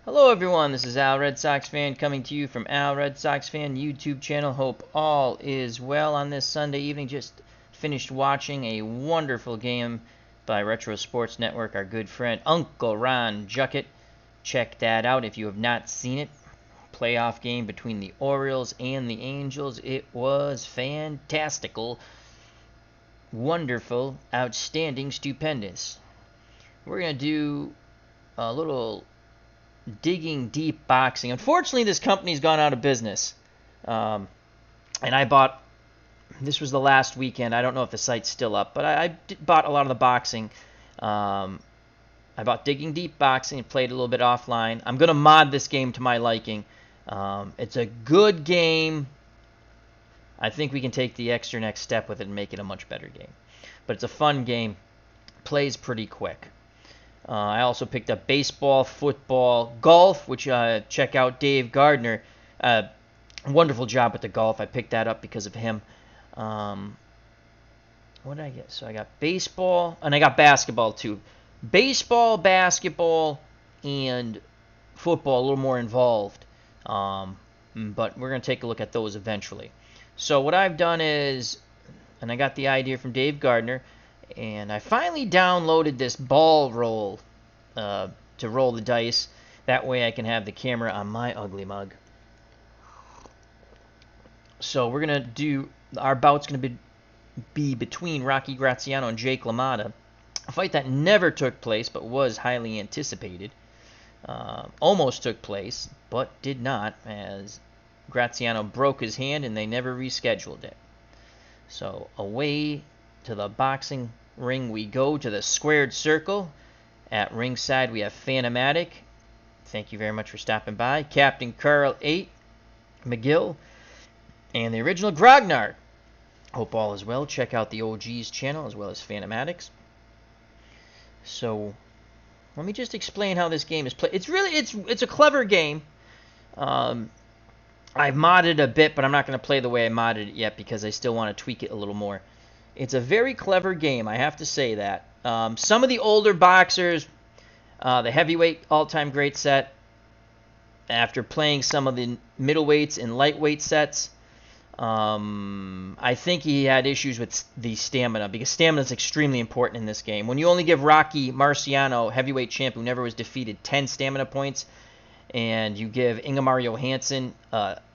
Hello everyone, this is Al Red Sox Fan coming to you from Al Red Sox Fan YouTube channel. Hope all is well on this Sunday evening. Just finished watching a wonderful game by Retro Sports Network, our good friend Uncle Ron Juckett. Check that out if you have not seen it. Playoff game between the Orioles and the Angels. It was fantastical, wonderful, outstanding, stupendous. We're going to do a little Digging Deep Boxing. Unfortunately, this company's gone out of business. And I bought, this was the last weekend. I don't know if the site's still up, but I bought a lot of the boxing. I bought Digging Deep Boxing and played a little bit offline. I'm going to mod this game to my liking. It's a good game. I think we can take the extra next step with it and make it a much better game. But it's a fun game. Plays pretty quick. I also picked up baseball, football, golf, which check out Dave Gardner. Wonderful job with the golf. I picked that up because of him. What did I get? So I got baseball, and I got basketball too. Baseball, basketball, and football a little more involved. But we're going to take a look at those eventually. So what I've done is, and I got the idea from Dave Gardner, and I finally downloaded this ball roll to roll the dice. That way I can have the camera on my ugly mug. So we're going to do, our bout's going to be between Rocky Graziano and Jake LaMotta. A fight that never took place but was highly anticipated. Almost took place but did not, as Graziano broke his hand and they never rescheduled it. So away to the boxing ring we go, to the squared circle. At ringside we have Phantomatic. Thank you very much for stopping by. Captain Carl 8 McGill and the original Grognard. Hope all is well. Check out the OG's channel as well as Phantomatics. So let me just explain how this game is played. It's a clever game. I've modded a bit, but I'm not going to play the way I modded it yet because I still want to tweak it a little more. It's a very clever game, I have to say that. Some of the older boxers, the heavyweight all-time great set, after playing some of the middleweights and lightweight sets, I think he had issues with the stamina, because stamina is extremely important in this game. When you only give Rocky Marciano, heavyweight champ who never was defeated, 10 stamina points, and you give Ingemar Johansson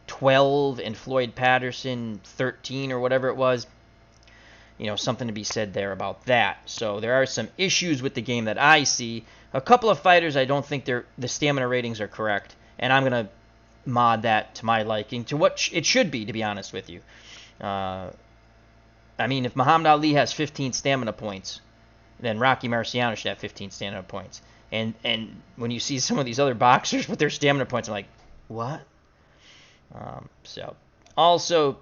12 and Floyd Patterson 13 or whatever it was, you know, something to be said there about that. So there are some issues with the game that I see. A couple of fighters, I don't think the stamina ratings are correct, and I'm going to mod that to my liking, to what it should be, to be honest with you. I mean, if Muhammad Ali has 15 stamina points, then Rocky Marciano should have 15 stamina points. And when you see some of these other boxers with their stamina points, I'm like, what? So, also,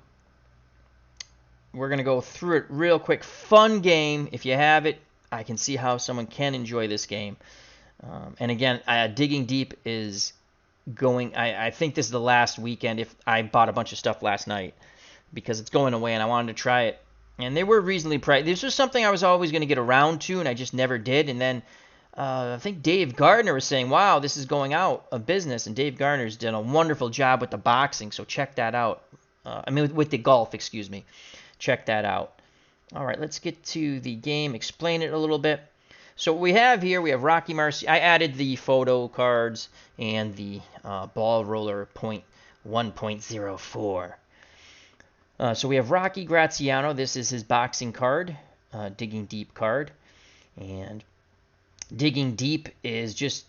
we're going to go through it real quick. Fun game. If you have it, I can see how someone can enjoy this game. And again, Digging Deep is going, I think this is the last weekend. If I bought a bunch of stuff last night because it's going away and I wanted to try it. And they were reasonably priced. This was something I was always going to get around to, and I just never did. And then I think Dave Gardner was saying, wow, this is going out of business. And Dave Gardner's done a wonderful job with the boxing, so check that out. With the golf, excuse me. Check that out. All right, let's get to the game, explain it a little bit. So what we have here, we have Rocky Marciano. I added the photo cards and the ball roller 1.04. So we have Rocky Graziano. This is his boxing card, Digging Deep card. And Digging Deep is just,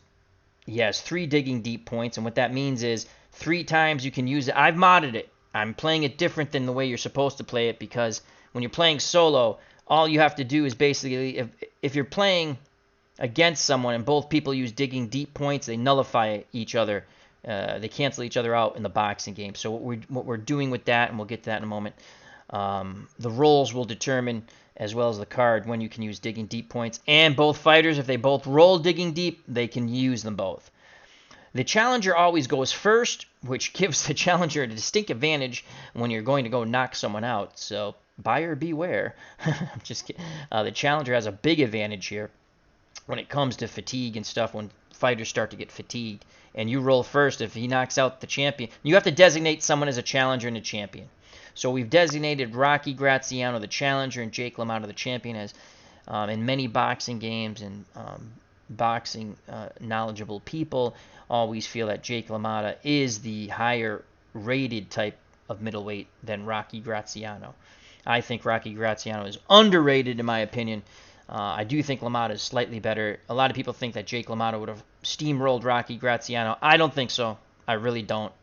he has 3 Digging Deep points. And what that means is 3 times you can use it. I've modded it. I'm playing it different than the way you're supposed to play it, because when you're playing solo, all you have to do is basically, if you're playing against someone and both people use Digging Deep points, they nullify each other. They cancel each other out in the boxing game. So what we're doing with that, and we'll get to that in a moment, the rolls will determine, as well as the card, when you can use Digging Deep points. And both fighters, if they both roll Digging Deep, they can use them both. The challenger always goes first, which gives the challenger a distinct advantage when you're going to go knock someone out. So buyer beware. I'm just kidding. The challenger has a big advantage here when it comes to fatigue and stuff, when fighters start to get fatigued. And you roll first if he knocks out the champion. You have to designate someone as a challenger and a champion. So we've designated Rocky Graziano the challenger and Jake LaMotta the champion, as in many boxing games and boxing knowledgeable people always feel that Jake LaMotta is the higher rated type of middleweight than Rocky Graziano. I think Rocky Graziano is underrated in my opinion. I do think LaMotta is slightly better. A lot of people think that Jake LaMotta would have steamrolled Rocky Graziano. I don't think so. I really don't.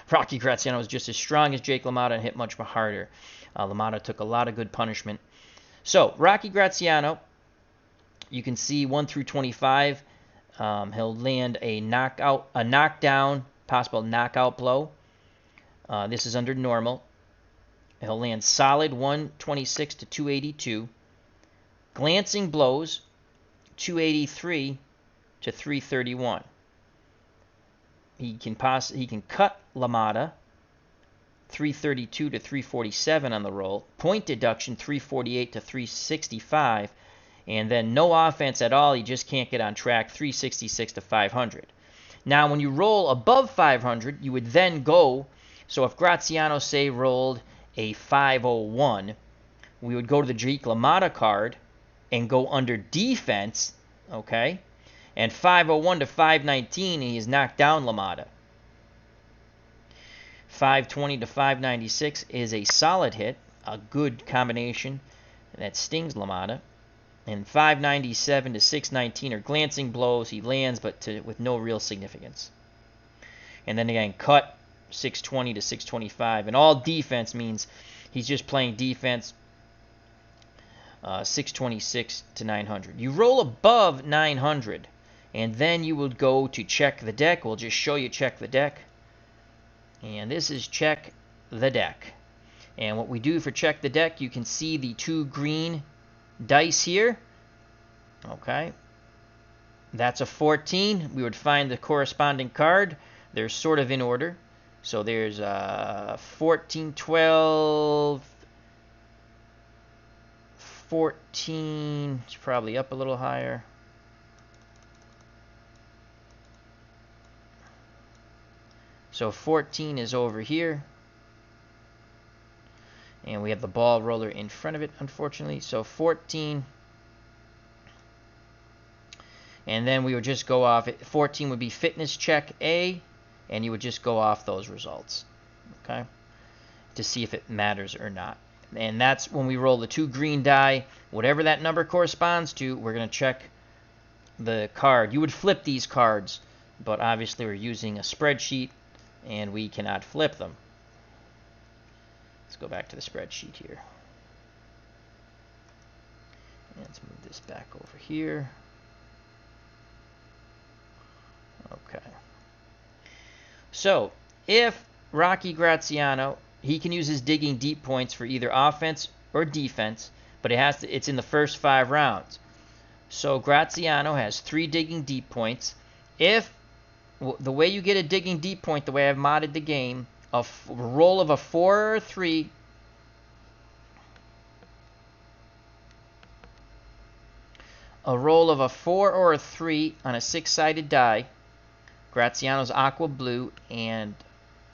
Rocky Graziano was just as strong as Jake LaMotta and hit much harder. LaMotta took a lot of good punishment. So Rocky Graziano, you can see 1 through 25. He'll land a knockdown, possible knockout blow. This is under normal. He'll land solid 126 to 282. Glancing blows 283 to 331. He can cut LaMotta 332 to 347 on the roll. Point deduction 348 to 365. And then no offense at all. He just can't get on track, 366 to 500. Now, when you roll above 500, you would then go. So if Graziano, say, rolled a 501, we would go to the Jake LaMotta card and go under defense, okay? And 501 to 519, he has knocked down LaMotta. 520 to 596 is a solid hit, a good combination that stings LaMotta. And 597 to 619 are glancing blows. He lands, but with no real significance. And then again, cut 620 to 625. And all defense means he's just playing defense. 626 to 900. You roll above 900, and then you would go to check the deck. We'll just show you check the deck. And this is check the deck. And what we do for check the deck, you can see the 2 green dice here. Okay. That's a 14. We would find the corresponding card. They're sort of in order. So there's 14, 12, 14. It's probably up a little higher. So 14 is over here. And we have the ball roller in front of it, unfortunately. So 14. And then we would just go off. 14 would be fitness check A. And you would just go off those results. Okay? To see if it matters or not. And that's when we roll the 2 green die. Whatever that number corresponds to, we're going to check the card. You would flip these cards. But obviously we're using a spreadsheet. And we cannot flip them. Let's go back to the spreadsheet here. Let's move this back over here. Okay. So, if Rocky Graziano, he can use his digging deep points for either offense or defense, but it's in the first 5 rounds. So Graziano has 3 digging deep points. If the way you get a digging deep point, the way I've modded the game, a roll of a 4 or 3. A roll of a 4 or a 3 on a 6-sided die. Graziano's aqua blue and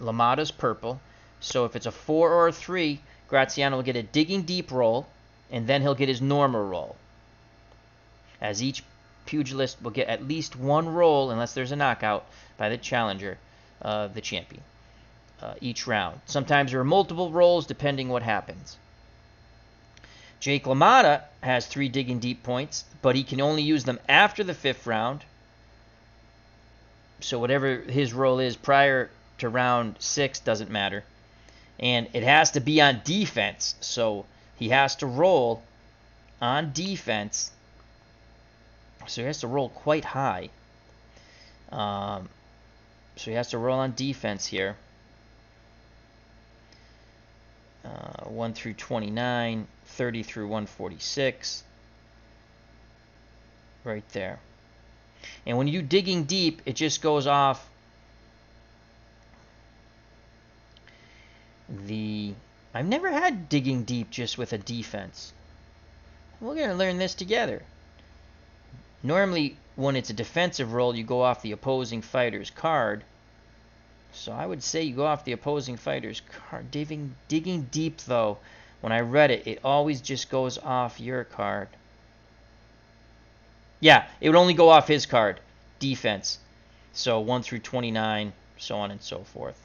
LaMotta's purple. So if it's a 4 or a 3, Graziano will get a digging deep roll, and then he'll get his normal roll. As each pugilist will get at least 1 roll, unless there's a knockout, by the challenger, the champion, each round. Sometimes there are multiple rolls depending what happens. Jake LaMotta has 3 digging deep points, but he can only use them after the 5th round. So whatever his roll is prior to round 6 doesn't matter. And it has to be on defense. So he has to roll on defense. So he has to roll quite high. So he has to roll on defense here. 1 through 29, 30 through 146. Right there. And when you digging deep, it just goes off the... I've never had digging deep just with a defense. We're going to learn this together. Normally, when it's a defensive roll, you go off the opposing fighter's card. So I would say you go off the opposing fighter's card. Digging deep, though, when I read it, it always just goes off your card. Yeah, it would only go off his card. Defense. So 1 through 29, so on and so forth.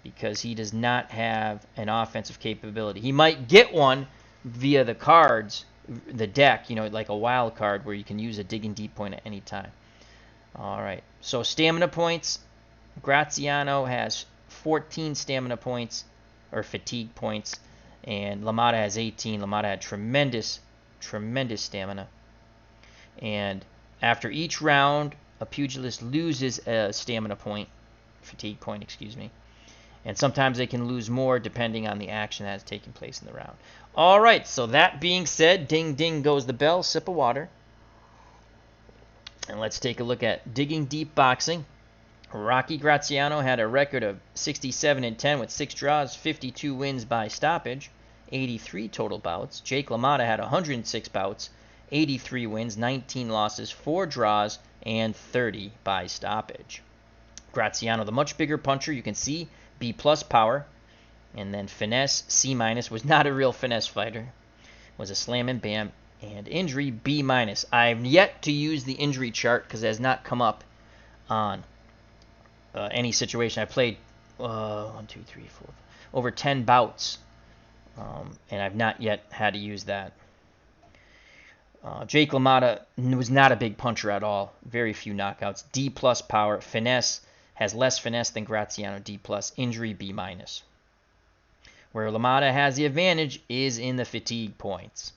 Because he does not have an offensive capability. He might get one via the cards, the deck, you know, like a wild card where you can use a digging deep point at any time. All right, so stamina points. Graziano has 14 stamina points, or fatigue points, and LaMotta has 18. LaMotta had tremendous stamina. And after each round, a pugilist loses a stamina point, fatigue point, excuse me. And sometimes they can lose more depending on the action that has taken place in the round. All right, so that being said, ding, ding goes the bell, sip of water. And let's take a look at Digging Deep Boxing. Rocky Graziano had a record of 67-10 with 6 draws, 52 wins by stoppage, 83 total bouts. Jake LaMotta had 106 bouts, 83 wins, 19 losses, 4 draws, and 30 by stoppage. Graziano, the much bigger puncher, you can see, B+ power, and then finesse, C-, was not a real finesse fighter, was a slam and bam, and injury, B-. I've yet to use the injury chart because it has not come up on any situation. I played 1, 2, 3, 4, over 10 bouts, and I've not yet had to use that. Jake LaMotta was not a big puncher at all, very few knockouts, D+ power, finesse, has less finesse than Graziano, D+, injury, B-. Where LaMotta has the advantage is in the fatigue points.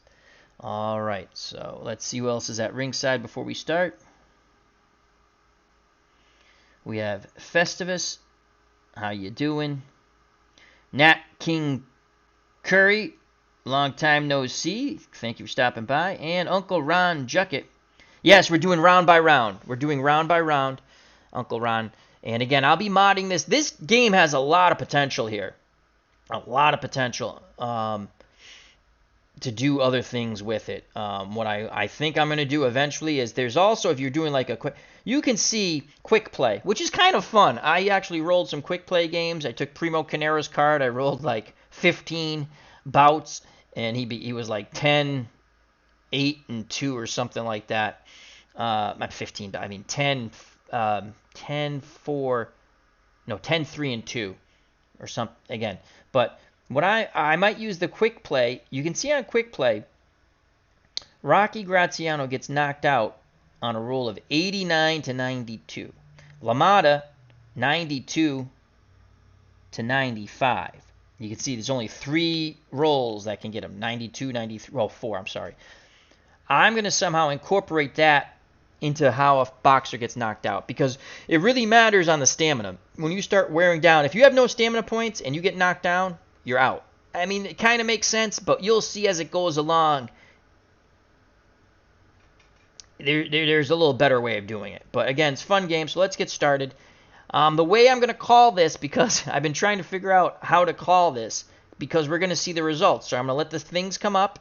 All right, so let's see who else is at ringside before we start. We have Festivus, how you doing? Nat King Curry, long time no see, thank you for stopping by. And Uncle Ron Juckett. Yes, we're doing round by round. We're doing round by round, Uncle Ron. And again, I'll be modding this. This game has a lot of potential here. A lot of potential to do other things with it. What I think I'm going to do eventually is there's also, if you're doing like a quick, you can see quick play, which is kind of fun. I actually rolled some quick play games. I took Primo Canero's card. I rolled like 15 bouts, and he was like 10, 8, and 2 or something like that. Not 15, but I mean 10, 10, 4, no, 10, 3, and 2 or something again. But what I might use the quick play. You can see on quick play, Rocky Graziano gets knocked out on a roll of 89-92. LaMotta, 92-95. You can see there's only 3 rolls that can get him, 92, 93, well, 4, I'm sorry. I'm going to somehow incorporate that into how a boxer gets knocked out, because it really matters on the stamina. When you start wearing down, if you have no stamina points and you get knocked down, you're out. I mean, it kind of makes sense, but you'll see as it goes along, there's a little better way of doing it. But again, it's a fun game, so let's get started. The way I'm going to call this, because I've been trying to figure out how to call this, because we're going to see the results. So I'm going to let the things come up.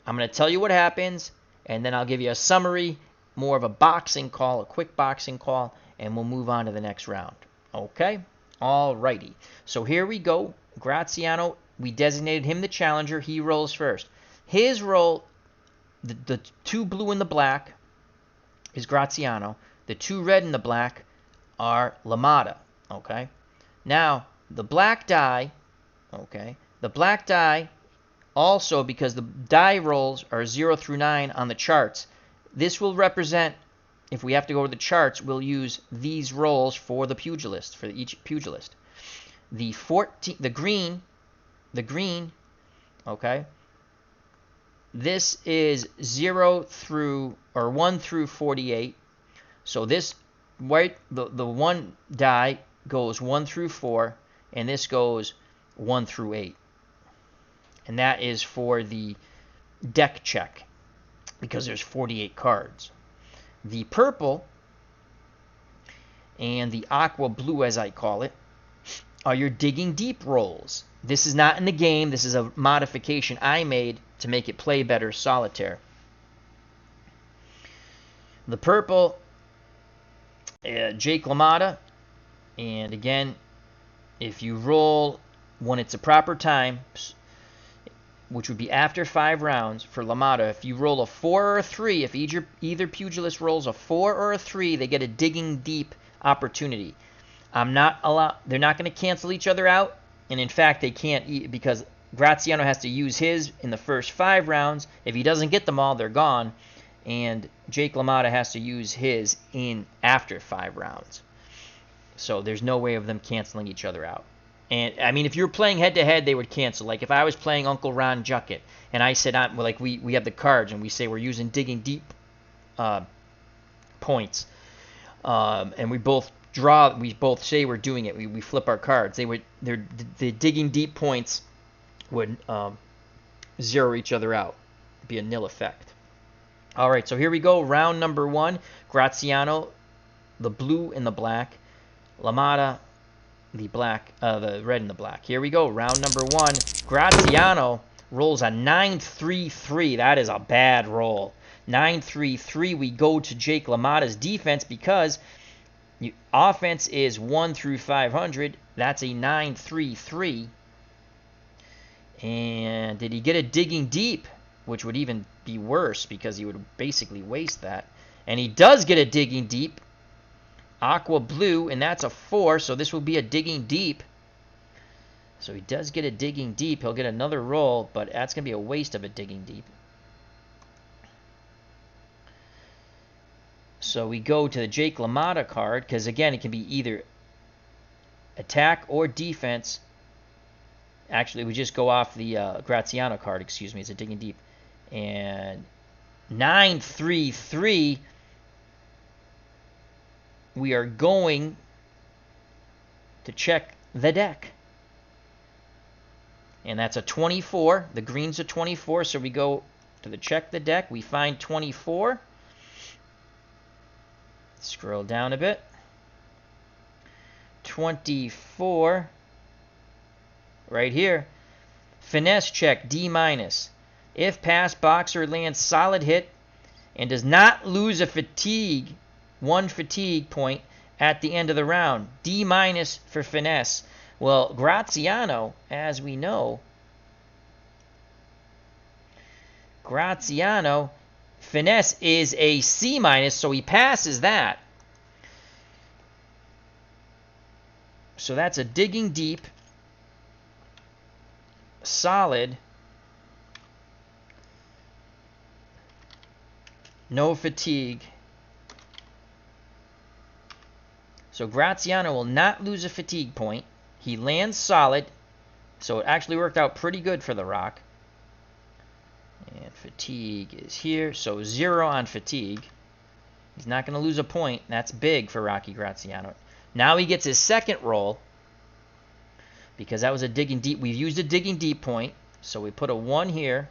I'm going to tell you what happens, and then I'll give you a summary, more of a boxing call, a quick boxing call, and we'll move on to the next round. Okay? Alrighty. So here we go. Graziano, we designated him the challenger. He rolls first. His roll, the 2 blue and the black is Graziano. The 2 red and the black are LaMotta. Okay? Now, the black die, okay, the black die also, because the die rolls are 0 through 9 on the charts, this will represent, if we have to go to the charts, we'll use these rolls for the pugilist, for each pugilist. The green, okay, this is 0 through, or 1 through 48. So this white, the 1 die goes 1 through 4, and this goes 1 through 8. And that is for the deck check because there's 48 cards. The purple and the aqua blue, as I call it, are your digging deep rolls. This is not in the game. This is a modification I made to make it play better solitaire. The purple, Jake LaMotta, and again, if you roll when it's a proper time, which would be after 5 rounds for LaMotta, if you roll a 4 or a 3, if either pugilist rolls a 4 or a 3, they get a digging deep opportunity. They're not going to cancel each other out, and in fact, they can't because Graziano has to use his in the first 5 rounds. If he doesn't get them all, they're gone, and Jake LaMotta has to use his in after 5 rounds. So there's no way of them canceling each other out. And I mean, if you're playing head-to-head, they would cancel. Like if I was playing Uncle Ron Juckett, and I said, like we have the cards, and we say we're using digging deep points, and we both say we're doing it. We flip our cards. The digging deep points would zero each other out. It'd be a nil effect. All right, so here we go. Round number 1. Graziano, the blue and the black. LaMotta, the black, the red and the black. Here we go. Round number 1. Graziano rolls a 9-3-3. That is a bad roll. 9-3-3. We go to Jake LaMotta's defense because offense is 1 through 500. That's a 9-3-3. And did he get a digging deep? Which would even be worse because he would basically waste that. And he does get a digging deep. Aqua blue, and that's a 4, so this will be a digging deep. So he does get a digging deep. He'll get another roll, but that's going to be a waste of a digging deep. So we go to the Jake LaMotta card, because again, it can be either attack or defense. Actually, we just go off the Graziano card, excuse me, it's a digging deep. And 9-3-3, we are going to check the deck. And that's a 24. The green's a 24, so we go to the check the deck. We find 24. Scroll down a bit. 24. Right here. Finesse check, D-. If past boxer lands solid hit and does not lose a fatigue, 1 fatigue point at the end of the round. D- for finesse. Well, Graziano, as we know, finesse is a C-, so he passes that. So that's a digging deep, solid, no fatigue. So Graziano will not lose a fatigue point. He lands solid, so it actually worked out pretty good for the Rock. And fatigue is here, so 0 on fatigue. He's not going to lose a point. That's big for Rocky Graziano. Now he gets his second roll, because that was a digging deep. We've used a digging deep point, so we put a 1 here.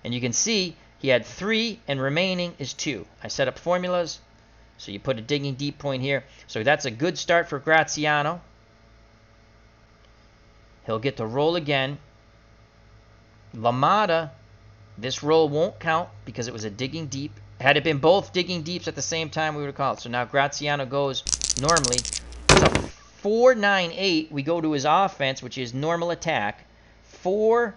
And you can see he had 3, and remaining is 2. I set up formulas. So you put a digging deep point here. So that's a good start for Graziano. He'll get to roll again. LaMotta, this roll won't count because it was a digging deep. Had it been both digging deeps at the same time, we would have called it. So now Graziano goes normally. It's a 4-9-8. We go to his offense, which is normal attack. 4-9-8.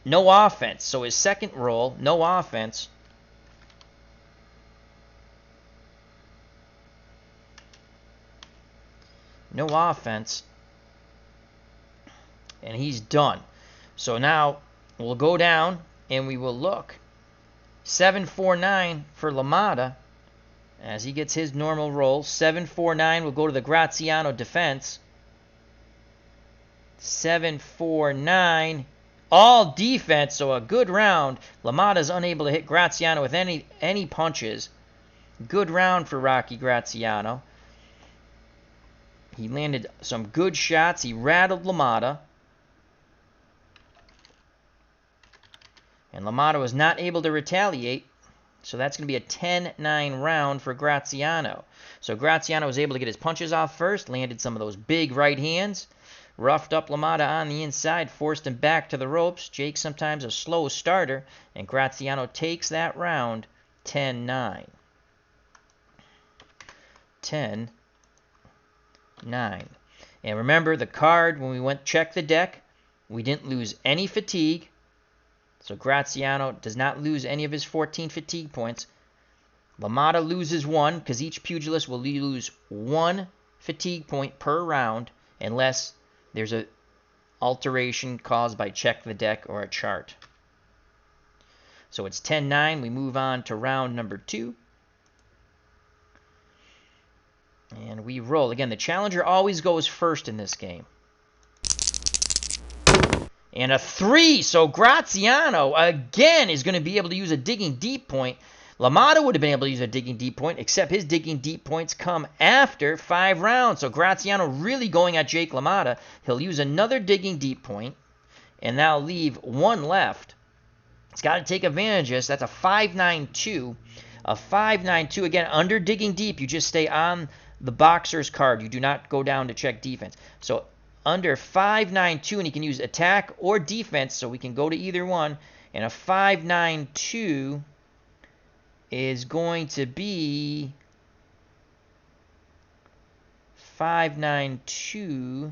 No offense. So his second roll, no offense. No offense. And he's done. So now we'll go down and we will look. 7-4-9 for LaMotta as he gets his normal roll. 7-4-9 will go to the Graziano defense. 7-4-9. All defense, so a good round. LaMotta's unable to hit Graziano with any punches. Good round for Rocky Graziano. He landed some good shots. He rattled LaMotta. And LaMotta was not able to retaliate. So that's going to be a 10-9 round for Graziano. So Graziano was able to get his punches off first, landed some of those big right hands, roughed up LaMotta on the inside, forced him back to the ropes. Jake sometimes a slow starter, and Graziano takes that round 10-9. 10-9. And remember, the card, when we went check the deck, we didn't lose any fatigue. So Graziano does not lose any of his 14 fatigue points. LaMotta loses 1 because each pugilist will lose 1 fatigue point per round unless there's an alteration caused by check the deck or a chart. So it's 10-9. We move on to round number 2. And we roll. Again, the challenger always goes first in this game. And a 3. So Graziano, again, is going to be able to use a digging deep point. LaMotta would have been able to use a digging deep point, except his digging deep points come after 5 rounds. So Graziano really going at Jake LaMotta. He'll use another digging deep point, and that'll leave 1 left. He's got to take advantage of this. That's a 5-9-2. A 5-9-2. Again, under digging deep, you just stay on the boxer's card. You do not go down to check defense. So under 5-9-2, and he can use attack or defense, so we can go to either one. And a 5-9-2 is going to be 5-9-2.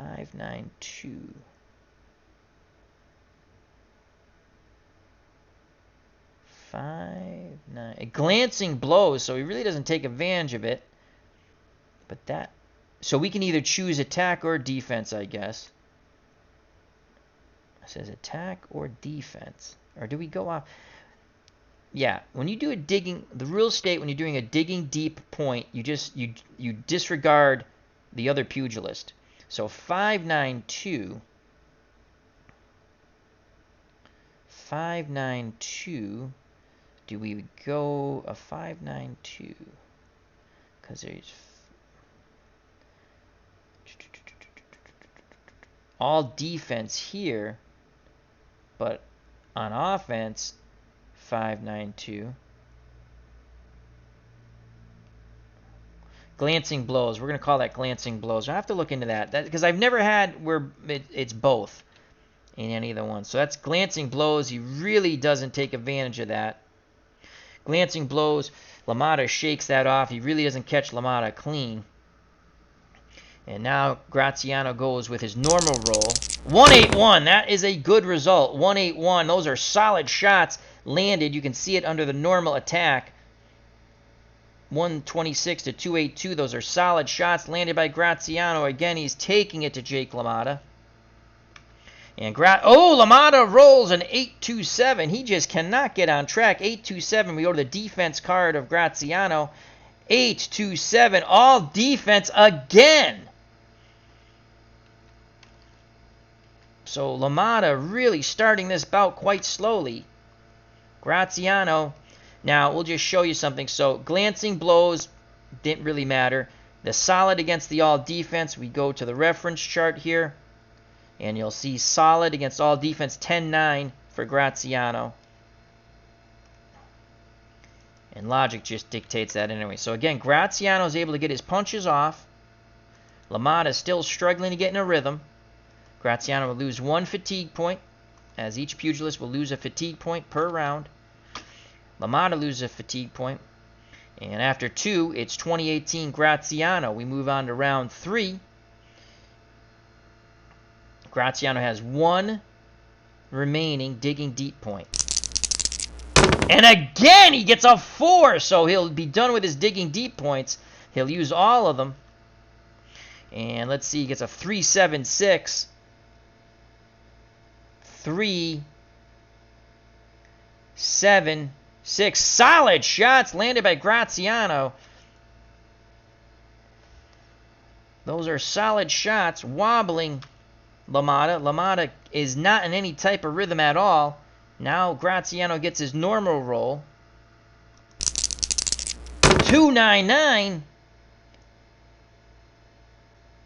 5-9-2. 5-9. Glancing blows, so he really doesn't take advantage of it. But that, so we can either choose attack or defense, I guess. It says attack or defense, or do we go off? Yeah, when you do a digging, the rule state when you're doing a digging deep point, you disregard the other pugilist. So 5-9-2. 5-9-2. Do we go a 5-9-2? Because there's all defense here, but on offense, 5-9-2. Glancing blows. We're going to call that glancing blows. I have to look into that because I've never had where it's both in any of the ones. So that's glancing blows. He really doesn't take advantage of that. Glancing blows. LaMotta shakes that off. He really doesn't catch LaMotta clean. And now Graziano goes with his normal roll. 1-8-1. That is a good result. 1-8-1. Those are solid shots landed. You can see it under the normal attack. 126 to 282. Those are solid shots landed by Graziano. Again, he's taking it to Jake LaMotta. And LaMotta rolls an 8-2-7. He just cannot get on track. 8-2-7. We go to the defense card of Graziano. 8-2-7. All defense again. So LaMotta really starting this bout quite slowly. Graziano. Now, we'll just show you something. So, glancing blows didn't really matter. The solid against the all defense, we go to the reference chart here. And you'll see solid against all defense, 10-9 for Graziano. And logic just dictates that anyway. So, again, Graziano is able to get his punches off. LaMotta is still struggling to get in a rhythm. Graziano will lose 1 fatigue point, as each pugilist will lose a fatigue point per round. LaMotta loses a fatigue point. And after 2, it's 2018 Graziano. We move on to round 3. Graziano has 1 remaining digging deep point. And again, he gets a 4, so he'll be done with his digging deep points. He'll use all of them. And let's see, he gets a 3-7-6. 3-7-6. Solid shots landed by Graziano. Those are solid shots. Wobbling LaMotta. LaMotta is not in any type of rhythm at all. Now Graziano gets his normal roll. 2-9-9.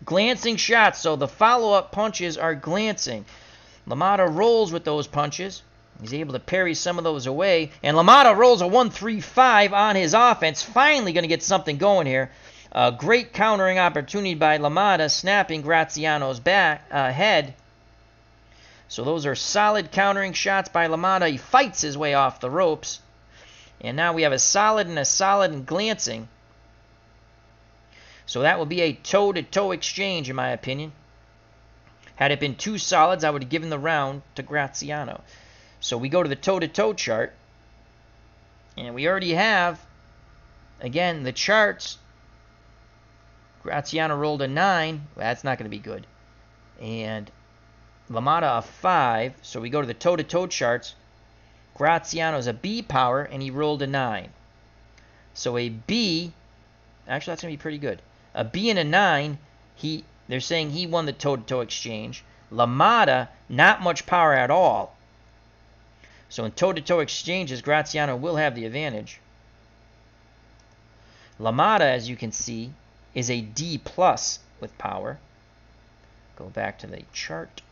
Glancing shots, so the follow-up punches are glancing. LaMotta rolls with those punches. He's able to parry some of those away. And LaMotta rolls a 1-3-5 on his offense. Finally going to get something going here. A great countering opportunity by LaMotta, snapping Graziano's head. So those are solid countering shots by LaMotta. He fights his way off the ropes. And now we have a solid and glancing. So that will be a toe-to-toe exchange, in my opinion. Had it been 2 solids, I would have given the round to Graziano. So we go to the toe-to-toe chart. And we already have, again, the charts. Graziano rolled a 9. That's not going to be good. And LaMotta a 5. So we go to the toe-to-toe charts. Graziano's a B power, and he rolled a 9. So a B, actually that's going to be pretty good. A B and a 9, they're saying he won the toe-to-toe exchange. LaMotta, not much power at all. So in toe-to-toe exchanges, Graziano will have the advantage. LaMotta, as you can see, is a D plus with power. Go back to the chart.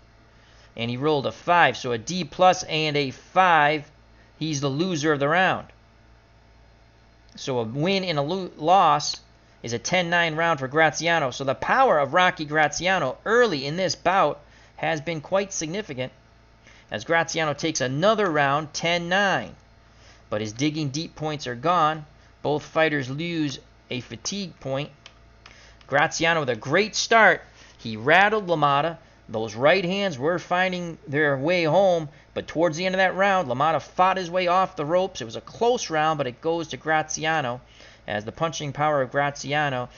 And he rolled a 5, so a D plus and a 5. He's the loser of the round. So a win and a loss is a 10-9 round for Graziano. So the power of Rocky Graziano early in this bout has been quite significant, as Graziano takes another round, 10-9. But his digging deep points are gone. Both fighters lose a fatigue point. Graziano with a great start. He rattled LaMotta. Those right hands were finding their way home, but towards the end of that round, LaMotta fought his way off the ropes. It was a close round, but it goes to Graziano, as the punching power of Graziano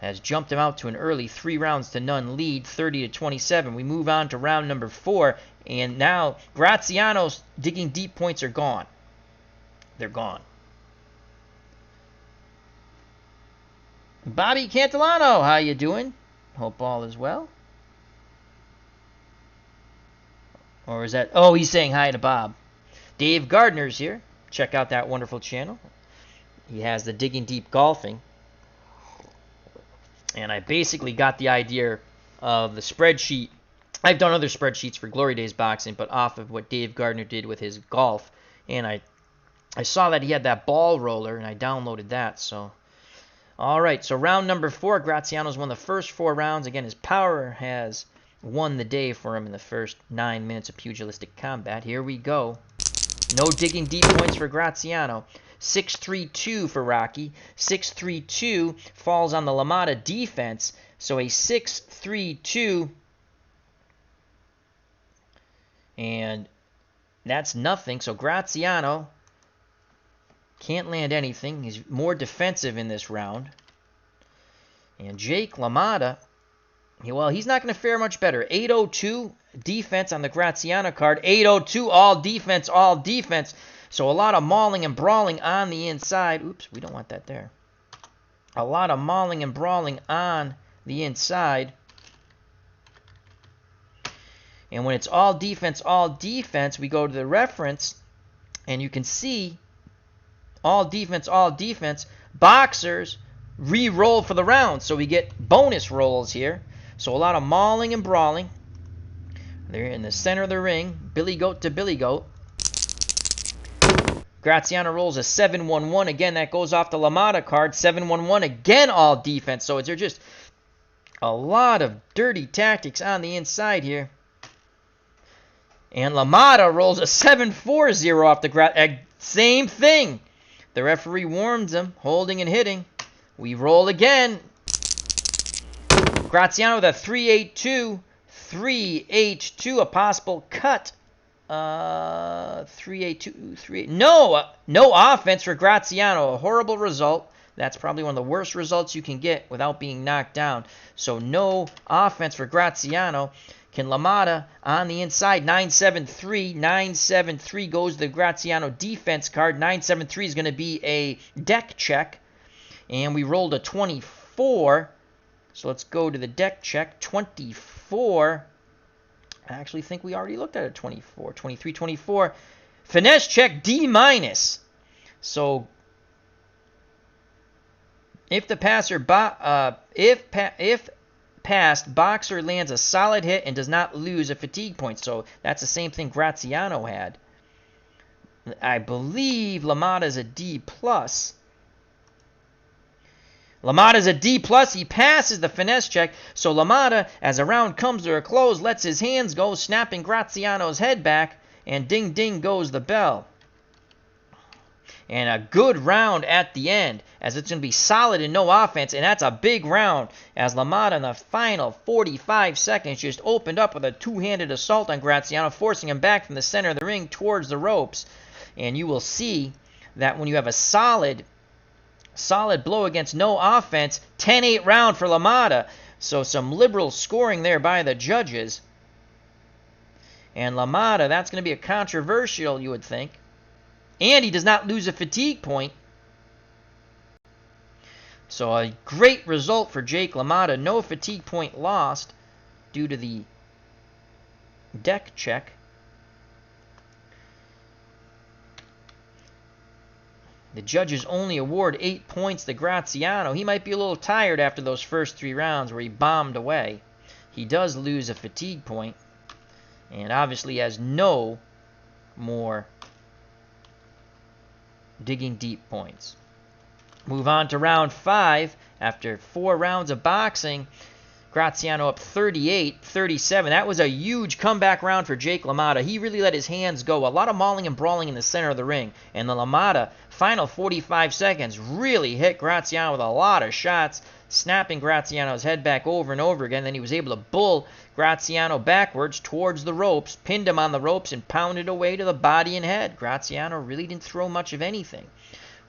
has jumped him out to an early 3-0 lead, 30-27. We move on to round number 4, and now Graziano's digging deep points are gone. They're gone. Bobby Cantillano, how you doing? Hope all is well. Or is that... Oh, he's saying hi to Bob. Dave Gardner's here. Check out that wonderful channel. He has the Digging Deep Golfing. And I basically got the idea of the spreadsheet. I've done other spreadsheets for Glory Days Boxing, but off of what Dave Gardner did with his golf. And I saw that he had that ball roller, and I downloaded that. So, all right. So round number 4, Graziano's won the first 4 rounds. Again, his power has won the day for him in the first 9 minutes of pugilistic combat. Here we go. No digging deep points for Graziano. 6-3-2 for Rocky. 6-3-2 falls on the LaMotta defense. So a 6-3-2. And that's nothing. So Graziano can't land anything. He's more defensive in this round. And Jake LaMotta, well, he's not going to fare much better. 8-0-2 defense on the Graziano card. 8-0-2 all defense, all defense. So a lot of mauling and brawling on the inside. Oops, we don't want that there. A lot of mauling and brawling on the inside. And when it's all defense, we go to the reference, and you can see all defense. Boxers re-roll for the round, so we get bonus rolls here. So a lot of mauling and brawling. They're in the center of the ring, Billy Goat to Billy Goat. Graziano rolls a 7-1-1. Again, that goes off the LaMotta card. 7-1-1. Again, all defense. So they're just a lot of dirty tactics on the inside here. And LaMotta rolls a 7-4-0 off the same thing. The referee warns him, holding and hitting. We roll again. Graziano with a 3-8-2. 3-8-2, a possible cut. 3-8-2, 3-8. No offense for Graziano. A horrible result. That's probably one of the worst results you can get without being knocked down. So no offense for Graziano. Can LaMotta on the inside, 9-7-3. 9-7-3 goes the Graziano defense card. 9-7-3 is going to be a deck check. And we rolled a 24. So let's go to the deck check. 24. I actually think we already looked at a 24. 23, 24. Finesse check D-. So if the passer passed, boxer lands a solid hit and does not lose a fatigue point. So that's the same thing Graziano had. I believe LaMotta is a D+. LaMotta is a D+. He passes the finesse check. So LaMotta, as the round comes to a close, lets his hands go, snapping Graziano's head back. And ding, ding goes the bell. And a good round at the end, as it's going to be solid and no offense. And that's a big round, as LaMotta in the final 45 seconds just opened up with a two-handed assault on Graziano, forcing him back from the center of the ring towards the ropes. And you will see that when you have a solid blow against no offense, 10-8 round for LaMotta. So some liberal scoring there by the judges. And LaMotta, that's going to be a controversial, you would think. And he does not lose a fatigue point. So a great result for Jake LaMotta. No fatigue point lost due to the deck check. The judges only award 8 points to Graziano. He might be a little tired after those first 3 rounds where he bombed away. He does lose a fatigue point. And obviously has no more digging deep points. Move on to round 5. After 4 rounds of boxing, Graziano up 38-37. That was a huge comeback round for Jake LaMotta. He really let his hands go. A lot of mauling and brawling in the center of the ring. And the LaMotta, final 45 seconds, really hit Graziano with a lot of shots, snapping Graziano's head back over and over again. Then he was able to bull Graziano backwards towards the ropes, pinned him on the ropes, and pounded away to the body and head. Graziano really didn't throw much of anything.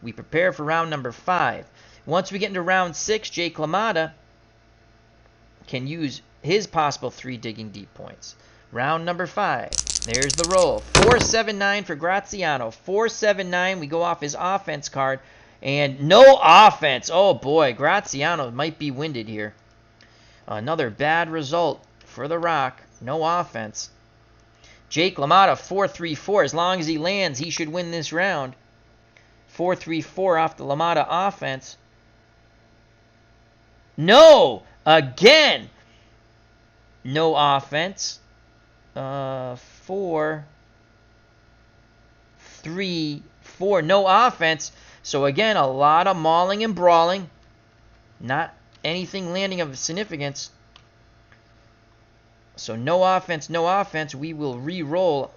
We prepare for round number 5. Once we get into round 6, Jake LaMotta can use his possible 3 digging deep points. Round number 5. There's the roll. 4-7-9 for Graziano. 4-7-9. We go off his offense card. And no offense. Oh boy, Graziano might be winded here. Another bad result for The Rock. No offense. Jake LaMotta 4-3-4. As long as he lands, he should win this round. 4-3-4 off the LaMotta offense. No! Again! No offense. 4-3-4. No offense. So again, a lot of mauling and brawling. Not anything landing of significance. So no offense, no offense. We will re-roll.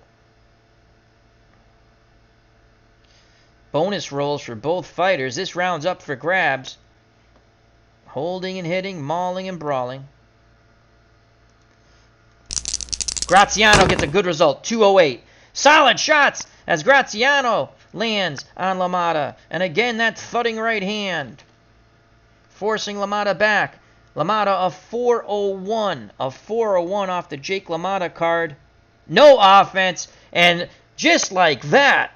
Bonus rolls for both fighters. This round's up for grabs. Holding and hitting, mauling and brawling. Graziano gets a good result, 208. Solid shots as Graziano lands on LaMotta. And again, that thudding right hand, forcing LaMotta back. LaMotta a 401. A 401 off the Jake LaMotta card. No offense. And just like that,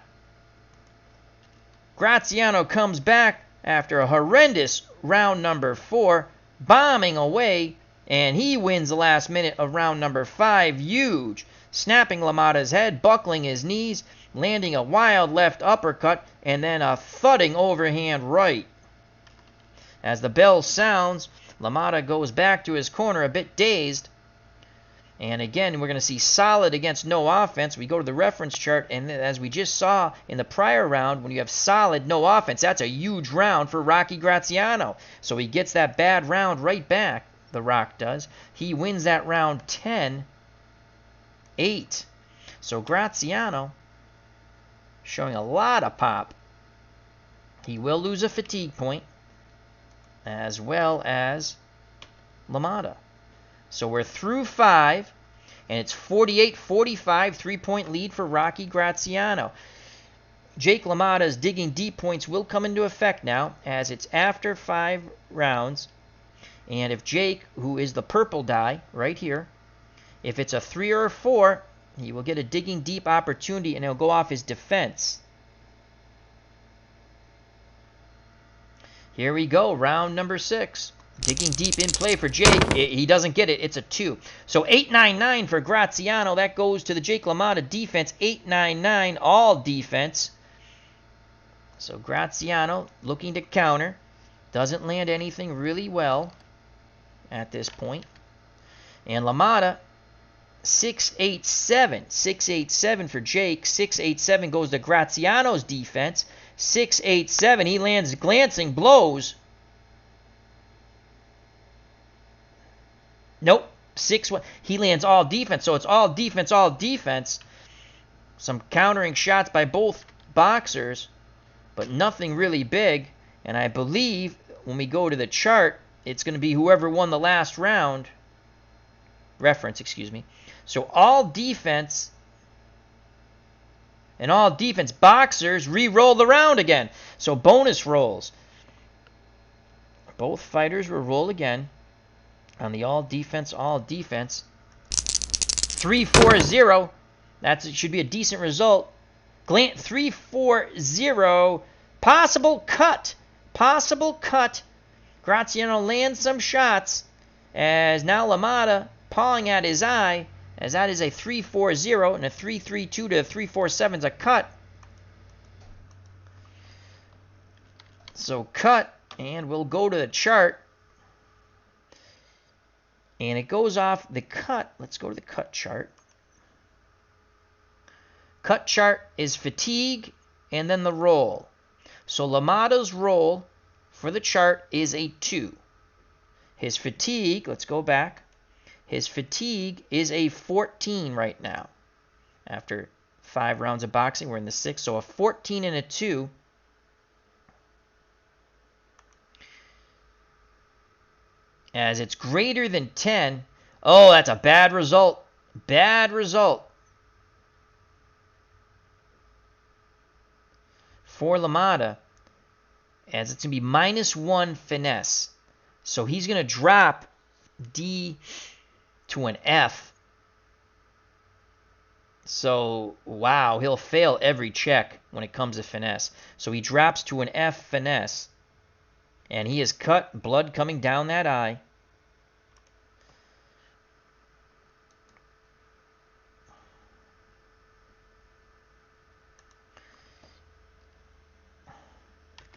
Graziano comes back after a horrendous round number 4, bombing away, and he wins the last minute of round number 5. Huge. Snapping LaMotta's head, buckling his knees, landing a wild left uppercut, and then a thudding overhand right. As the bell sounds, LaMotta goes back to his corner a bit dazed. And again, we're going to see solid against no offense. We go to the reference chart, and as we just saw in the prior round, when you have solid, no offense, that's a huge round for Rocky Graziano. So he gets that bad round right back, The Rock does. He wins that round 10-8. So Graziano showing a lot of pop. He will lose a fatigue point, as well as LaMotta. So we're through 5, and it's 48-45, 3-point lead for Rocky Graziano. Jake LaMotta's digging deep points will come into effect now, as it's after 5 rounds. And if Jake, who is the purple die right here, if it's a 3 or a 4, he will get a digging deep opportunity, and he'll go off his defense. Here we go, round number 6. Digging deep in play for Jake. He doesn't get it. It's a 2. So 8-9-9 for Graziano. That goes to the Jake LaMotta defense. 8-9-9, all defense. So Graziano looking to counter. Doesn't land anything really well. at this point. And LaMotta, 6'8", 6'8" for Jake. 6'8" goes to Graziano's defense. 6'8", he lands glancing blows. Nope, 6'1", he lands all defense. So it's all defense, all defense. Some countering shots by both boxers, but nothing really big. And I believe when we go to the chart, it's going to be whoever won the last round. Reference, excuse me. So all defense and all defense boxers re-roll the round again. So bonus rolls. Both fighters will roll again on the all defense, all defense. 3-4-0. That should be a decent result. 3-4-0. Possible cut. Possible cut. Graziano lands some shots as now LaMotta pawing at his eye, as that is a 3-4-0, and a 3-3-2 to a 3-4-7 is a cut. So cut, and we'll go to the chart. And it goes off the cut. Let's go to the cut chart. Cut chart is fatigue and then the roll. So LaMotta's roll for the chart is a 2. His fatigue, let's go back. His fatigue is a 14 right now. After 5 rounds of boxing, we're in the 6th. So a 14 and a 2. As it's greater than 10. Oh, that's a bad result. Bad result. For LaMotta, as it's going to be -1 finesse. So he's going to drop D to an F. So, wow, he'll fail every check when it comes to finesse. So he drops to an F finesse. And he is cut, blood coming down that eye.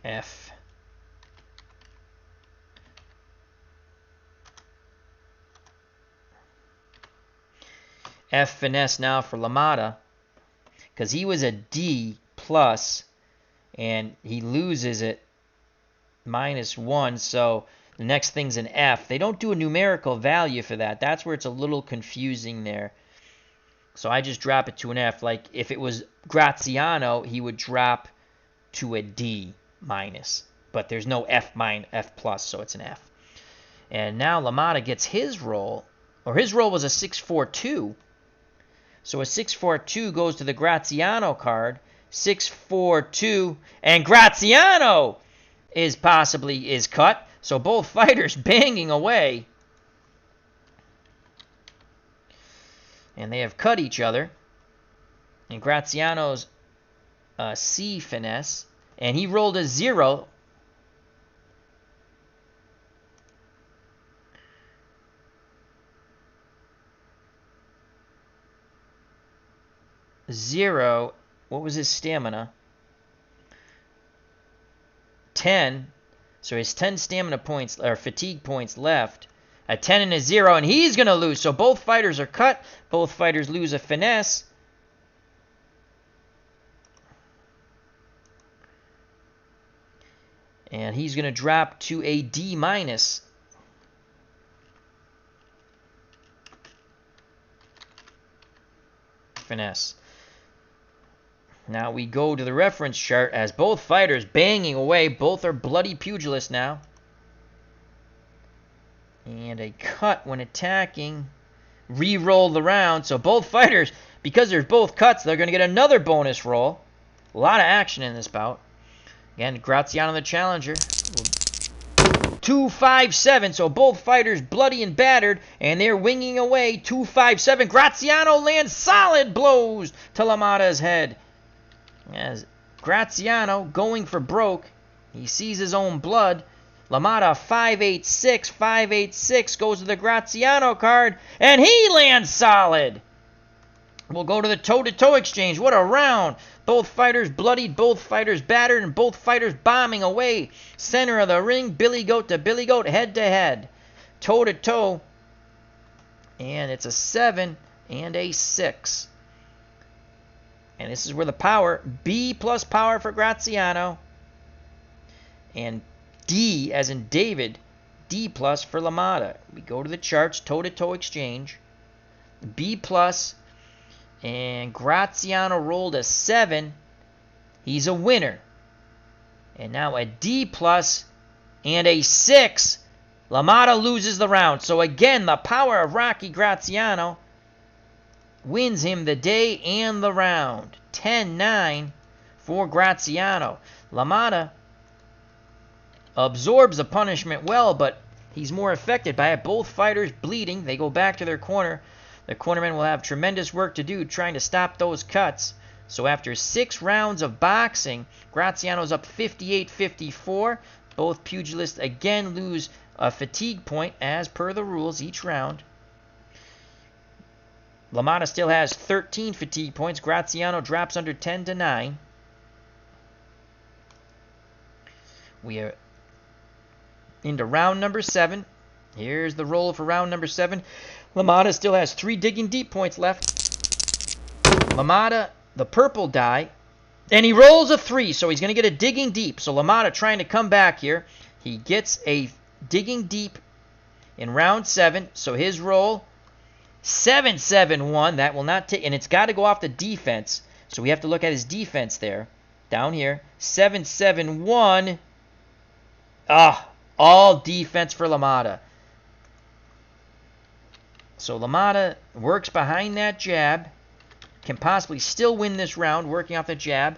F. F finesse now for LaMotta, because he was a D plus, and he loses it -1, so the next thing's an F. They don't do a numerical value for that. That's where it's a little confusing there. So I just drop it to an F. Like if it was Graziano, he would drop to a D minus, but there's no F plus, so it's an F. And now LaMotta gets his roll, or his roll was a 6-4-2. So a 6-4-2 goes to the Graziano card. 6-4-2, and Graziano is cut. So both fighters banging away, and they have cut each other. And Graziano's C finesse, and he rolled a 0. What was his stamina? 10. So he has 10 stamina points, or fatigue points left. A 10 and a 0, and he's going to lose. So both fighters are cut. Both fighters lose a finesse. And he's going to drop to a D minus. Finesse. Now we go to the reference chart as both fighters banging away. Both are bloody pugilists now. And a cut when attacking. Re-roll the round. So both fighters, because they're both cuts, they're going to get another bonus roll. A lot of action in this bout. Again, Graziano the challenger. 2-5-7. So both fighters bloody and battered, and they're winging away. 2-5-7. Graziano lands solid blows to LaMotta's head. As Graziano going for broke, he sees his own blood. LaMotta 5-8-6. 5-8-6 goes to the Graziano card, and he lands solid. We'll go to the toe-to-toe exchange. What a round. Both fighters bloodied, both fighters battered, and both fighters bombing away. Center of the ring, Billy Goat to Billy Goat, head to head. toe-to-toe. And it's a 7 and a 6. And this is where the power, B plus power for Graziano. And D, as in David, D plus for LaMotta. We go to the charts, toe-to-toe exchange. B plus, and Graziano rolled a 7. He's a winner. And now a D plus and a 6. LaMotta loses the round. So again, the power of Rocky Graziano wins him the day and the round. 10-9 for Graziano. LaMotta absorbs the punishment well, but he's more affected by it. Both fighters bleeding. They go back to their corner. The cornermen will have tremendous work to do trying to stop those cuts. So after 6 rounds of boxing, Graziano's up 58-54. Both pugilists again lose a fatigue point as per the rules each round. LaMotta still has 13 fatigue points. Graziano drops under 10-9. We are into round number 7. Here's the roll for round number 7. LaMotta still has 3 digging deep points left. LaMotta, the purple die, and he rolls a 3, so he's going to get a digging deep. So LaMotta trying to come back here. He gets a digging deep in round 7, so his roll 7-7-1. That will not take, and it's got to go off the defense. So we have to look at his defense there, down here. 7-7-1. All defense for LaMotta. So LaMotta works behind that jab. Can possibly still win this round working off the jab.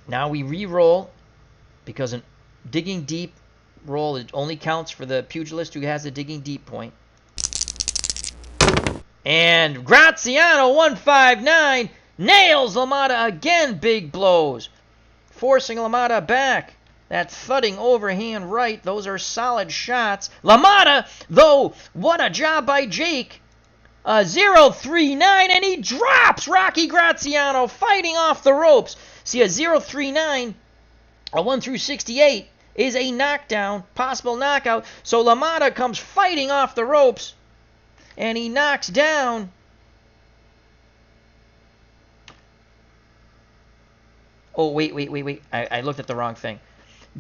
Now we re-roll because a digging deep roll, it only counts for the pugilist who has a digging deep point. And Graziano, 159, nails LaMotta again. Big blows, forcing LaMotta back. That thudding overhand right, those are solid shots. LaMotta, though, what a job by Jake. 0-3-9, and he drops Rocky Graziano, fighting off the ropes. See, a 0-3-9, a 1-68 is a knockdown, possible knockout. So LaMotta comes fighting off the ropes, and he knocks down wait. I looked at the wrong thing.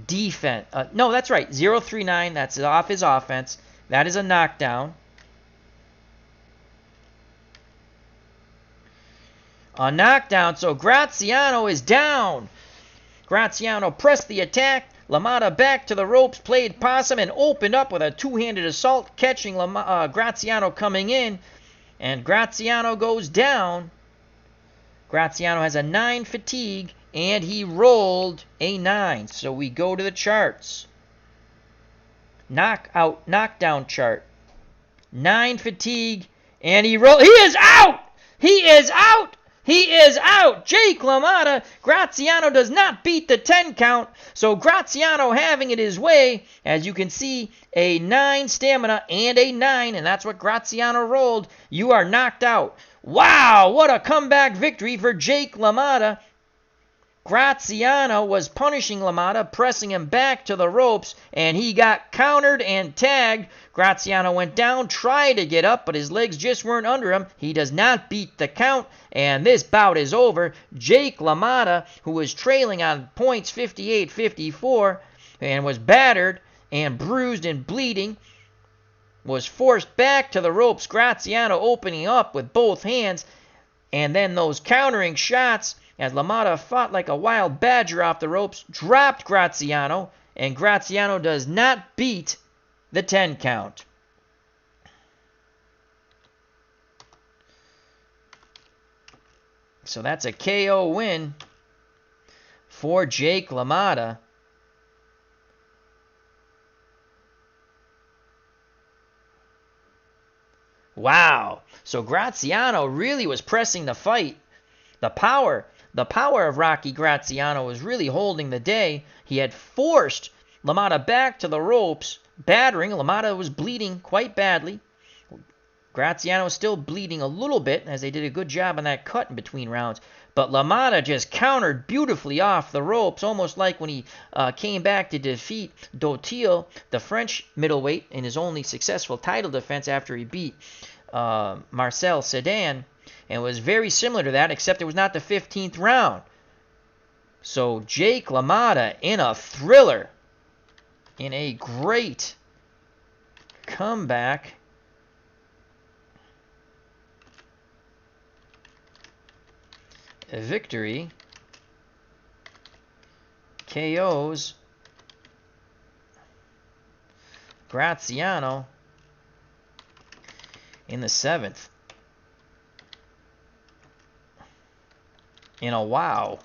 Defense. No, that's right. 0-3-9. That's off his offense. That is a knockdown. A knockdown. So Graziano is down. Graziano pressed the attack. LaMotta back to the ropes, played possum, and opened up with a two-handed assault, catching Graziano coming in. And Graziano goes down. Graziano has a 9 fatigue, and he rolled a 9. So we go to the charts. Knockdown chart. 9 fatigue, and he rolled. He is out! He is out! He is out! Jake LaMotta. Graziano does not beat the 10 count. So Graziano having it his way. As you can see, a 9 stamina and a 9. And that's what Graziano rolled. You are knocked out. Wow, what a comeback victory for Jake LaMotta. Graziano was punishing LaMotta, pressing him back to the ropes, and he got countered and tagged. Graziano went down, tried to get up, but his legs just weren't under him. He does not beat the count, and this bout is over. Jake LaMotta, who was trailing on points 58-54 and was battered and bruised and bleeding, was forced back to the ropes. Graziano opening up with both hands, and then those countering shots as LaMotta fought like a wild badger off the ropes, dropped Graziano, and Graziano does not beat the 10 count. So that's a KO win for Jake LaMotta. Wow. So Graziano really was pressing the fight. The power of Rocky Graziano was really holding the day. He had forced LaMotta back to the ropes, battering. LaMotta was bleeding quite badly. Graziano was still bleeding a little bit, as they did a good job on that cut in between rounds. But LaMotta just countered beautifully off the ropes, almost like when he came back to defeat Dotil, the French middleweight, in his only successful title defense after he beat Marcel Sedan. And it was very similar to that, except it was not the 15th round. So Jake LaMotta in a thriller, in a great comeback. Victory. KOs Graziano in the 7th. In a wow.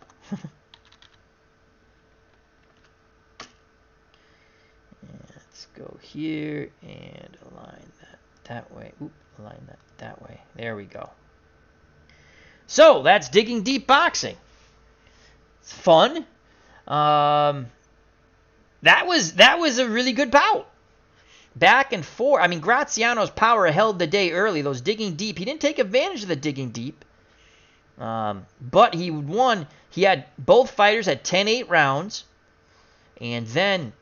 Let's go here and align that way. Oop, align that way. There we go. So that's Digging Deep Boxing. It's fun. That was a really good bout. Back and forth. I mean, Graziano's power held the day early. Those digging deep. He didn't take advantage of the digging deep. But he won. He had both fighters at 10-8 rounds. And then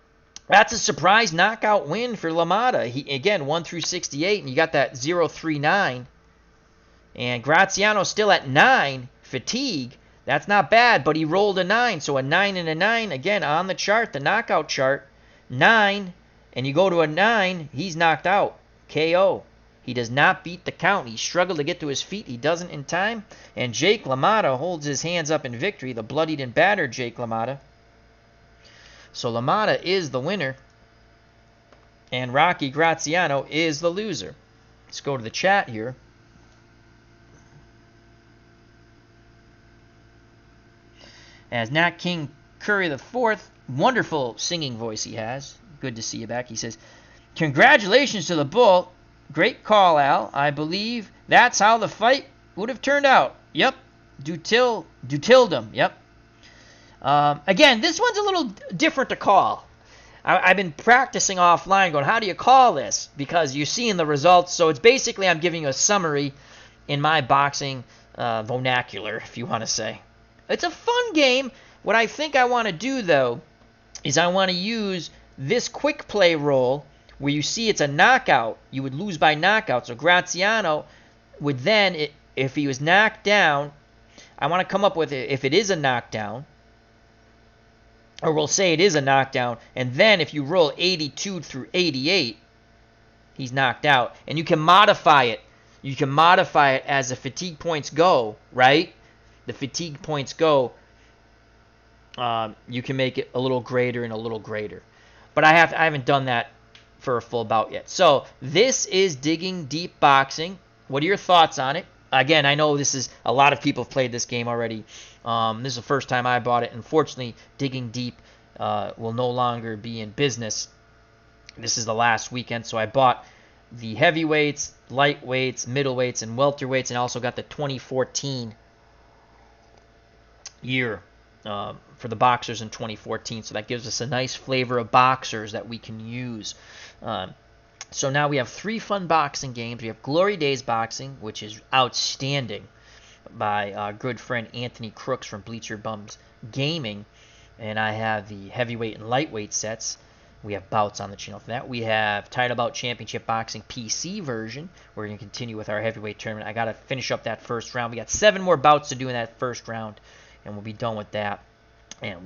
that's a surprise knockout win for LaMotta. He, again, 1 through 68. And you got that 0-3-9. And Graziano still at 9. Fatigue. That's not bad, but he rolled a 9. So a 9 and a 9, again, on the chart, the knockout chart. 9, and you go to a 9, he's knocked out. KO. He does not beat the count. He struggled to get to his feet. He doesn't in time. And Jake LaMotta holds his hands up in victory. The bloodied and battered Jake LaMotta. So LaMotta is the winner. And Rocky Graziano is the loser. Let's go to the chat here. As Nat King Curry IV, wonderful singing voice he has. Good to see you back. He says, congratulations to the Bull. Great call, Al. I believe that's how the fight would have turned out. Yep. Dutildum. Yep. Again, this one's a little different to call. I've been practicing offline going, how do you call this? Because you're seeing the results. So it's basically I'm giving you a summary in my boxing vernacular, if you want to say. It's a fun game. What I think I want to do, though, is I want to use this quick play roll where you see it's a knockout. You would lose by knockout. So Graziano would then, if he was knocked down, I want to come up with it if it is a knockdown, or we'll say it is a knockdown, and then if you roll 82 through 88, he's knocked out. And you can modify it. You can modify it as the fatigue points go, right? The fatigue points go, you can make it a little greater and a little greater. But I haven't done that for a full bout yet. So this is Digging Deep Boxing. What are your thoughts on it? Again, I know this is a lot of people have played this game already. This is the first time I bought it. Unfortunately, Digging Deep will no longer be in business. This is the last weekend, so I bought the heavyweights, lightweights, middleweights, and welterweights, and I also got the 2014 year for the boxers in 2014, so that gives us a nice flavor of boxers that we can use. So now we have 3 fun boxing games. We have Glory Days Boxing, which is outstanding, by our good friend Anthony Crooks from Bleacher Bums Gaming, and I have the heavyweight and lightweight sets. We have bouts on the channel for that. We have Title Bout Championship Boxing PC version. We're going to continue with our heavyweight tournament. I got to finish up that first round. We got 7 more bouts to do in that first round, and we'll be done with that. And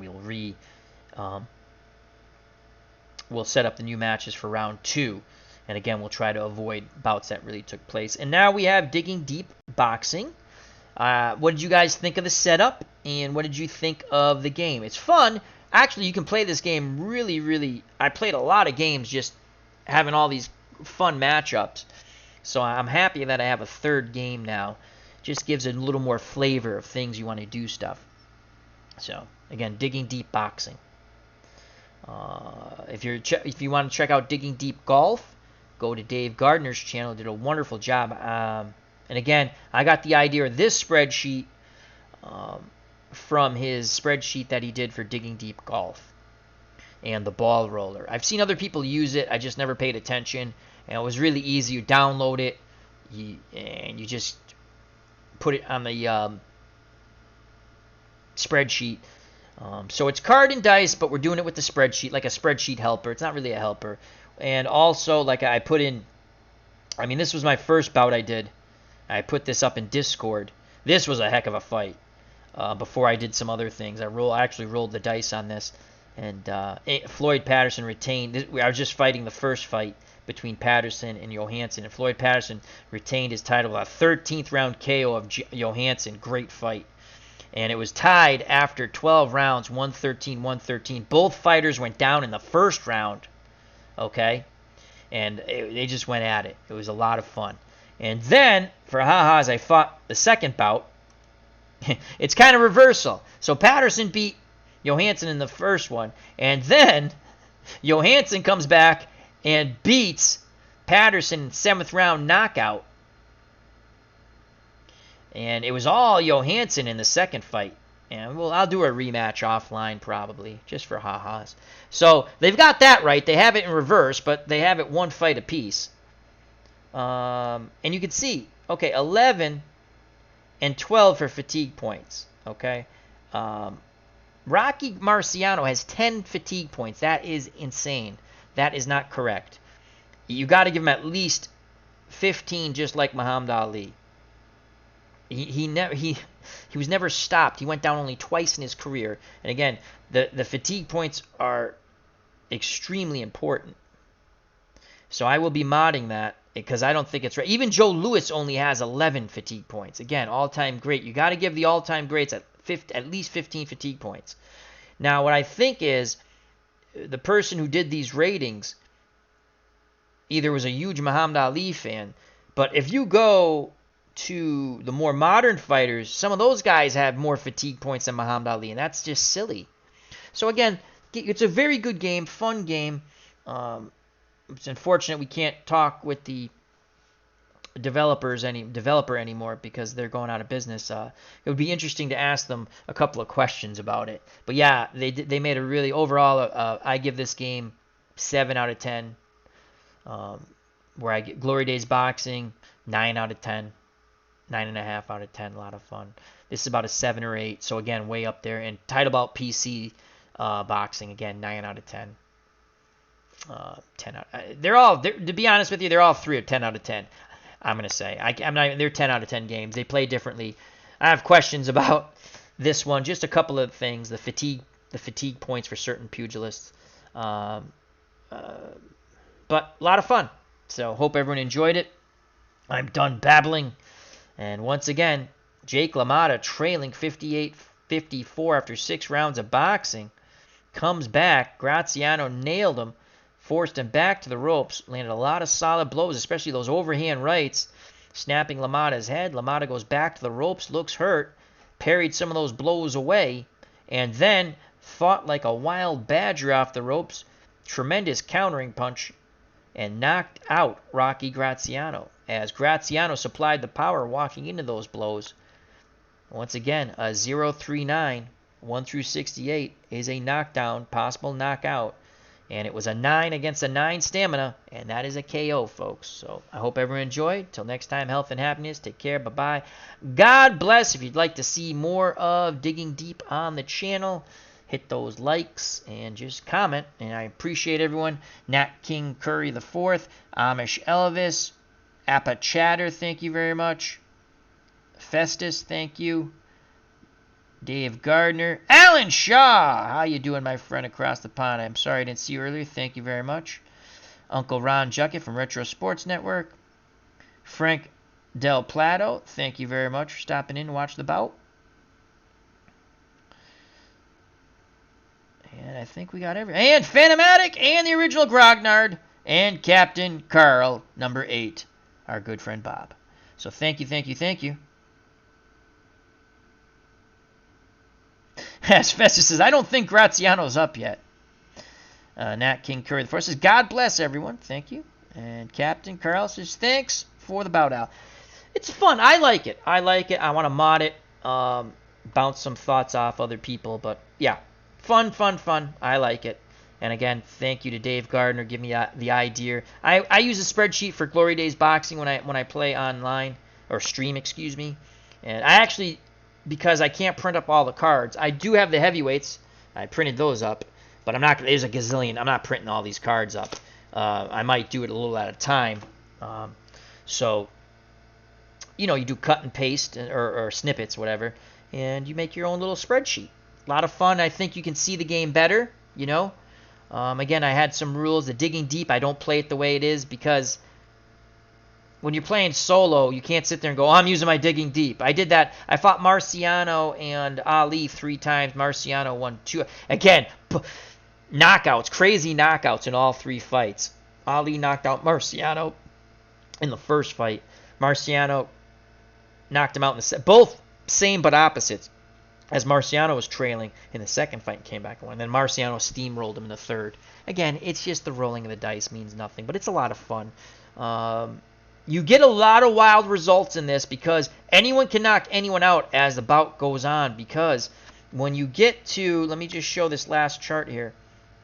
we'll set up the new matches for round 2. And again, we'll try to avoid bouts that really took place. And now we have Digging Deep Boxing. What did you guys think of the setup? And what did you think of the game? It's fun. Actually, you can play this game really. I played a lot of games just having all these fun matchups. So I'm happy that I have a third game now. Just gives it a little more flavor of things you want to do stuff. So again, Digging Deep Boxing. If you want to check out Digging Deep Golf, go to Dave Gardner's channel. Did a wonderful job. And again, I got the idea of this spreadsheet from his spreadsheet that he did for Digging Deep Golf and the ball roller. I've seen other people use it. I just never paid attention. And it was really easy. You download it, and you just put it on the spreadsheet. So it's card and dice, but we're doing it with the spreadsheet, like a spreadsheet helper. It's not really a helper. And also, like I put in, I mean, this was my first bout I did. I put this up in Discord. This was a heck of a fight. Before I did some other things, I actually rolled the dice on this, and Floyd Patterson retained. I was just fighting the first fight between Patterson and Johansson, and Floyd Patterson retained his title, a 13th round KO of Johansson. Great fight. And it was tied after 12 rounds, 113-113. Both fighters went down in the first round, okay? And they just went at it. It was a lot of fun. And then, for ha-has, I fought the second bout. It's kind of reversal. So Patterson beat Johansson in the first one, and then Johansson comes back and beats Patterson in 7th round knockout. And it was all Johansson in the second fight. And well, I'll do a rematch offline probably, just for ha-has. So they've got that right. They have it in reverse, but they have it one fight apiece. And you can see, okay, 11 and 12 for fatigue points, okay? Rocky Marciano has 10 fatigue points. That is insane. That is not correct. You got to give him at least 15, just like Muhammad Ali. He was never stopped. He went down only twice in his career. And again, the fatigue points are extremely important. So I will be modding that because I don't think it's right. Even Joe Louis only has 11 fatigue points. Again, all-time great. You got to give the all-time greats at least 15 fatigue points. Now, what I think is the person who did these ratings either was a huge Muhammad Ali fan, but if you go to the more modern fighters, some of those guys have more fatigue points than Muhammad Ali, and that's just silly. So again, it's a very good game, fun game. It's unfortunate we can't talk with the developer anymore because they're going out of business. It would be interesting to ask them a couple of questions about it. But yeah, they made a really overall. I give this game 7 out of 10. Where I get Glory Days Boxing 9 out of 10, 9.5 out of 10. A lot of fun. This is about a 7 or 8. So again, way up there. And Title Bout PC Boxing again 9 out of 10. 10 out. To be honest with you, they're all 3 or 10 out of 10. I'm gonna say they're 10 out of 10 games. They play differently. I have questions about this one. Just a couple of things. The fatigue points for certain pugilists. But a lot of fun. So hope everyone enjoyed it. I'm done babbling. And once again, Jake LaMotta trailing 58-54 after 6 rounds of boxing. Comes back. Graziano nailed him. Forced him back to the ropes. Landed a lot of solid blows, especially those overhand rights. Snapping LaMotta's head. LaMotta goes back to the ropes. Looks hurt. Parried some of those blows away. And then fought like a wild badger off the ropes. Tremendous countering punch. And knocked out Rocky Graziano. As Graziano supplied the power walking into those blows. Once again, a 0-3-9, 1 through 68 is a knockdown, possible knockout. And it was a 9 against a 9 stamina, and that is a KO, folks. So I hope everyone enjoyed. Till next time, health and happiness. Take care. Bye-bye. God bless. If you'd like to see more of Digging Deep on the channel, hit those likes and just comment. And I appreciate everyone. Nat King Curry the Fourth, Amish Elvis, Appa Chatter, thank you very much. Festus, thank you. Dave Gardner. Alan Shaw! How you doing, my friend across the pond? I'm sorry I didn't see you earlier. Thank you very much. Uncle Ron Juckett from Retro Sports Network. Frank Del Plato, thank you very much for stopping in to watch the bout. And I think we got everything. And Phantomatic and the original Grognard and Captain Carl, number 8, our good friend Bob. So thank you, thank you, thank you. As Festus says, I don't think Graziano's up yet. Nat King Curry the First says, God bless everyone. Thank you. And Captain Carl says, thanks for the bout, Al. It's fun. I like it. I want to mod it, bounce some thoughts off other people. But yeah, fun. I like it. And again, thank you to Dave Gardner giving me the idea. I use a spreadsheet for Glory Days Boxing when I play online or stream, excuse me. And I actually because I can't print up all the cards. I do have the heavyweights. I printed those up, but I'm not. There's a gazillion. I'm not printing all these cards up. I might do it a little at a time. So, you know, you do cut and paste or snippets, whatever, and you make your own little spreadsheet. A lot of fun. I think you can see the game better, you know. Again, I had some rules. The digging deep, I don't play it the way it is because when you're playing solo, you can't sit there and go, oh, I'm using my digging deep. I did that. I fought Marciano and Ali 3 times. Marciano won 2. Again, knockouts, crazy knockouts in all 3 fights. Ali knocked out Marciano in the first fight. Marciano knocked him out in the both same but opposites. As Marciano was trailing in the second fight and came back and won. Then Marciano steamrolled him in the third. Again, it's just the rolling of the dice means nothing, but it's a lot of fun. You get a lot of wild results in this because anyone can knock anyone out as the bout goes on. Because when you get to, let me just show this last chart here.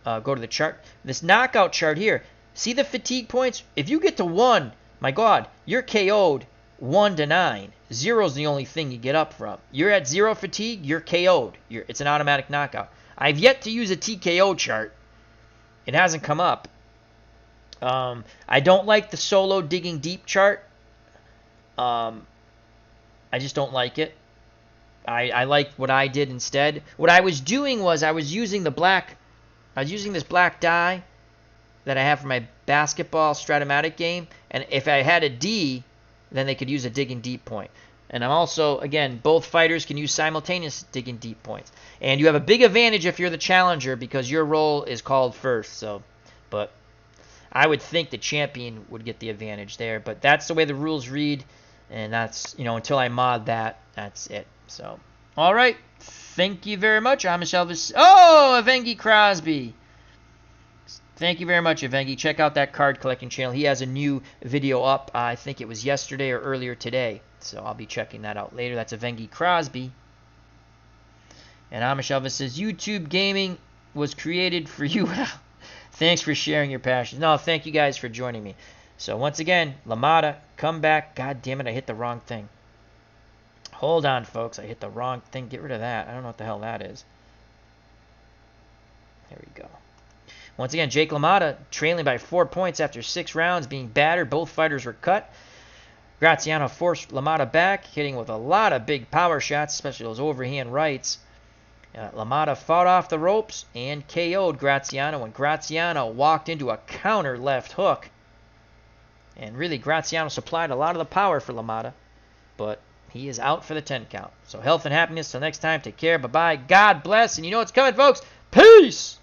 Go to the chart. This knockout chart here. See the fatigue points? If you get to 1, my God, you're KO'd 1 to 9. 0 is the only thing you get up from. You're at 0 fatigue, you're KO'd. It's an automatic knockout. I've yet to use a TKO chart. It hasn't come up. I don't like the solo digging deep chart. I just don't like it. I like what I did instead. What I was doing was I was using this black die that I have for my basketball Stratomatic game, and if I had a D, then they could use a digging deep point. And I'm also, again, both fighters can use simultaneous digging deep points. And you have a big advantage if you're the challenger because your roll is called first. So, but I would think the champion would get the advantage there. But that's the way the rules read. And that's, you know, until I mod that, that's it. So, all right. Thank you very much. I'm Elvis. Oh, Evengi Crosby. Thank you very much, Evengi. Check out that card collecting channel. He has a new video up. I think it was yesterday or earlier today. So I'll be checking that out later. That's Evengi Crosby. And Amish Elvis says, YouTube gaming was created for you. Thanks for sharing your passion. No, thank you guys for joining me. So once again, LaMotta, come back. God damn it, I hit the wrong thing. Hold on, folks. I hit the wrong thing. Get rid of that. I don't know what the hell that is. There we go. Once again, Jake LaMotta trailing by 4 points after 6 rounds, being battered. Both fighters were cut. Graziano forced LaMotta back, hitting with a lot of big power shots, especially those overhand rights. LaMotta fought off the ropes and KO'd Graziano when Graziano walked into a counter left hook. And really, Graziano supplied a lot of the power for LaMotta, but he is out for the 10 count. So health and happiness till next time. Take care. Bye-bye. God bless. And you know what's coming, folks. Peace!